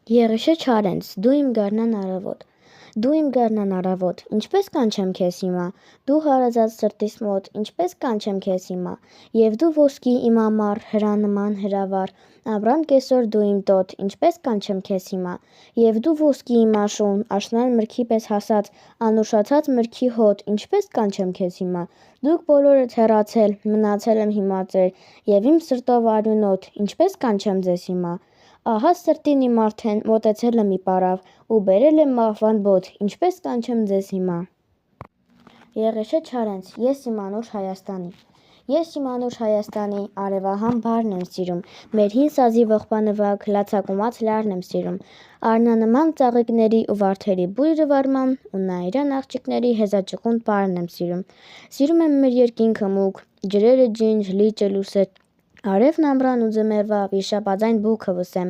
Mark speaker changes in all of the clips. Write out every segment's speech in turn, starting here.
Speaker 1: Եղիշե Չարենց, դու իմ գարնան առավոտ, դու իմ գարնան առավոտ, ինչպես կանչեմ քեզ հիմա, դու հարազատ սրտիս մոտ, ինչպես կանչեմ քեզ հիմա, և դու ոսկի իմ ամառ, հրանման հրավառ, ամռան կեսօր դու իմ տոտ, ինչպես կանչեմ քեզ հիմա, և դու ոսկի իմ աշուն, աշնան մրգի պես հասած, անուշացած մրգի հոտ, ինչպես կանչեմ քեզ հիմա, դուք բոլորդ հեռացել, մնացել եմ հիմա ծեր, և իմ սրտով արյունոտ, ինչպես կանչեմ ձեզ հիմա, ահա սրտին իմ արդեն մոտեցել եմ ի պարավ, ու բերել եմ մահվան բոտ, ինչպես կանչեմ ձեզ հիմա: Եղիշե Չարենց, ես իմ անուշ Հայաստանի, ես իմ անուշ Հայաստանի, արևահամ բարն եմ սիրում, մեր հին սազի ողբանվակ, լացակումած լարն եմ սիրում, արնանման ծաղիկների ու վարդերի բույրը վարման ու նայիրան աղջիկների հեզաճկուն պարն եմ սիրում եմ մեր երկինքը մուգ, ջրերը ջինջ, լիճը լուսե, արևն ամռան ու ձմեռվա վիշապաձայն բուքը վսեմ,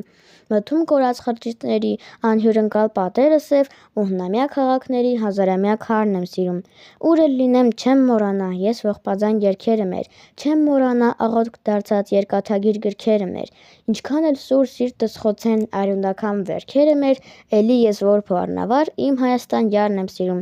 Speaker 1: մթում կորած խրճիթների անհյուրընկալ պատերը սև ու հնամյա քաղաքների հազարամյա քարն եմ սիրում, ուր էլ լինեմ չեմ մոռանա ես ողբաձայն երգերը մեր, չեմ մոռանա աղոթք դարձած երկաթագիր գրքերը մեր, ինչքան էլ սուր սիրտս խոցեն արյունաքամ վերքերը մեր, էլի ես որբ ու առնավար իմ Հայաստան յարն եմ սիրում,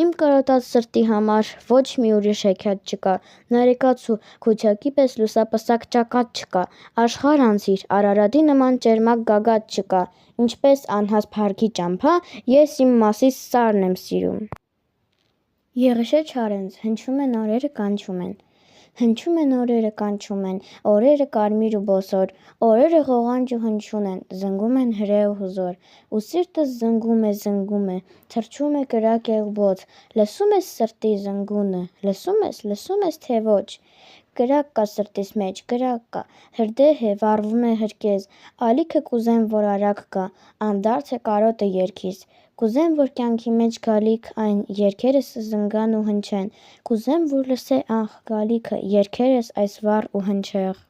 Speaker 1: իմ կարոտած սրտի համար ոչ մի ուրիշ հեքիաթ չկա, նարեկացու, քուչակի պես լուսապսակ ճակատ չկա, աշխարհ անցիր, Արարատի նման ճերմակ գագաթ չկա, ինչպես անհաստ փառքի ճամփա, ես իմ Մասիս սարն եմ սիրում: Եղիշե Չարենց, հնչում են օրերը կանչում են, հնչում են օրերը կանչում են, օրերը կարմիր ու բոսոր, օրերը ղողանջ ու հնչյուն են, զնգում են հրե ու հզոր, ու սիրտս զնգում է, թրջում է կրակ եղբոց, լսում ես սրտի զնգունը, լսում ես թե ոչ, կրակ կա սրտիս մեջ, կրակ կա, հրդեհ է, վառվում է հրկեզ, ալիքը կուզեմ որ արագ գա, անդարձ է կարոտը երգիս, կուզեմ որ կյանքի մեջ գալիք այն երգերս զնգան ու հնչեն, կուզեմ որ լսե ահ գալիքը երգերս այս վառ ու հնչեղ: